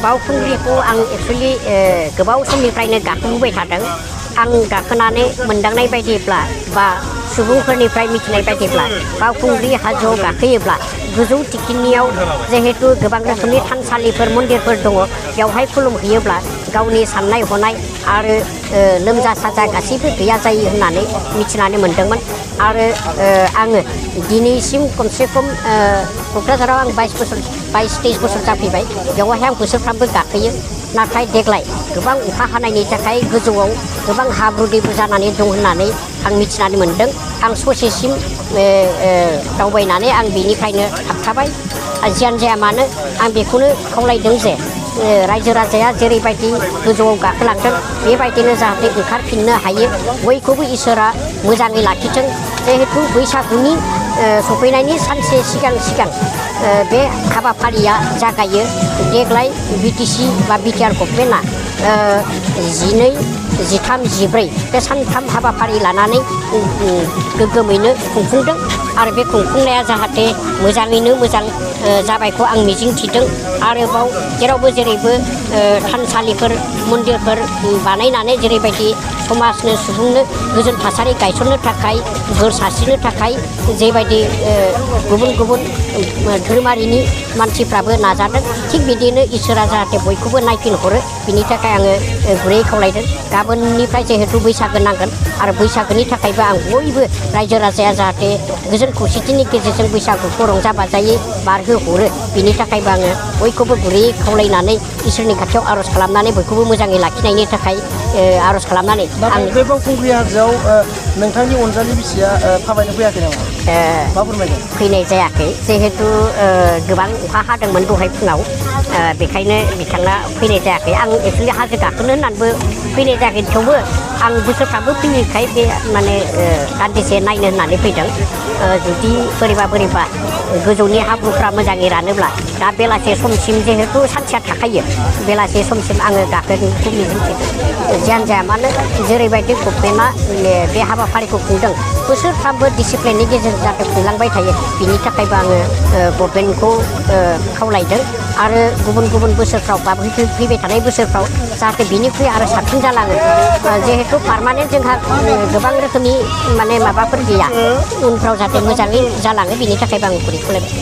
बावखुंग्रिखौ आं एक्सुवेलि गोबाव समनिफ्रायनो गाखोबोबाय थादों आं गाखोनानै मोनदांनाय बायदिब्ला बा सुबुंफोरनिफ्राय मिथिनाय बायदिब्ला बावखुंग्रि हाजोआव गाखोयोब्ला गोजौ थिखिनियाव जिहेतु गोबां रोखोमनि थानसालिफोर मन्दिरफोर दङ बेवहाय खुलुमहैयोब्ला गावनि साननाय हनाय आरो लोमजा साजा गासैबो गैया जायो होननानै मिथिनानै मोनदोंमोन आरो आङो दिनैसिम खमसे खम क'क्राझाराव आं 22-23 बोसोर जाफैबाय बेवहाय आं बोसोरफ्रामबो गाखोयो नाथाय देग्लाय गोबां अखा हानायनि थाखाय गोजौआव गोबां हाब्रु दैबो जानानै दं होननानै आं मिथिनानै मोनदों आं ससेसिम दावबायनानै आं बेनिखायनो थाबथाबाय जियानो जाया मानो आं बेखौनो खावलायदों जे रायजो राजाया जेरैबायदि गोजौआव गाखोलांदों बेबायदिनो जाहाथे ओंखारफिननो हायो बयखौबो इसोरा मोजाङै लाखिथों जिहेतु बैसागुनि सफैनायनि सानसे सिगां बे हाबाफारिया जागायो देग्लाय बिटिसि बा बिटिआर गभर्नमेन्टआ 12, 13, 14 बे सानथाम हाबाफारि लानानै गोग्गोमैनो खुंफुंदों आरो बे खुंफुंनाया जाहाथे मोजाङैनो मोजां जाबायखौ आं मिजिंथिदों आरोबाव जेरावबो जेरैबो थानसालिफोर मन्दिरफोर बानायनानै जेरैबायदि समाजनो सुबुंनो गोजोन थासारि गायसननो थाखाय बोर सारस्रिनो थाखाय जेबायदि गुबुन गुबुन धोरोमारिनि मानसिफ्राबो नाजादों थिग बिदिनो इसोरा जाहाथे बयखौबो नायफिनहरो बिनि थाखाय आङो गुरैयै खावलायदों गाबोननिफ्राय जिहेतु बैसागो नांगोन आरो बैसागोनि थाखायबो आं बयबो रायजो राजाया जाहाथे गोजोन खौसेथिनि गेजेरजों बैसागुखौ रंजा बाजायै बारहोहरो बिनि थाखायबो आङो बयखौबो गुरैयै खावलायनानै इसोरनि खाथियाव आर'ज खालामनानै बयखौबो मोजाङै लाखिनायनि थाखाय आर'ज खालामनानै आं बे बावखुंग्रि हाजोआव नोंथांनि अनजालि बिसिया थाबायनो फैयाखै नामा मा फोरमायदों फैनाय जायाखै जिहेतु गोबां अखा हादोंमोन दहाय फुङाव बेखायनो बिथाङा फैनाय जायाखै आं एक्सुवेलि हाजो गाखोनो होननानैबो फैनाय जायाखै थेवबो आं बोसोरफ्रामबो फैयोखाय बे माने दान्दिसे नायनो होननानै फैदों जुदि बोरैबा गोजौनि हाब्रुफ्रा मोजाङै रानोब्ला दा बेलासे समसिम जिहेतु सानसेया थाखायो बेलासे समसिम आङो गाखोगोनखौ मिजिंथिदों जियानो जाया मानो जेरैबायदि गभर्नमेन्टआ बे हाबाफारिखौ खुंदों बोसोरफ्रामबो डिसिप्लिननि गेजेरजों जाहाथे खुंलांबाय थायो बिनि थाखायबो आङो गभर्नमेन्टखौ खावलायदों आरो गुबुन बोसोरफ्राव बा फैबाय थानाय बोसोरफ्राव जाहाथे बिनिख्रुइ आरो साबसिन जालाङो जिहेतु पारमानेन्ट जोंहा गोबां रोखोमनि माने माबाफोर गैया उनफ्राव जाहाथे मोजाङै जालाङो बिनि थाखायबो आं गुरै खावलायबाय।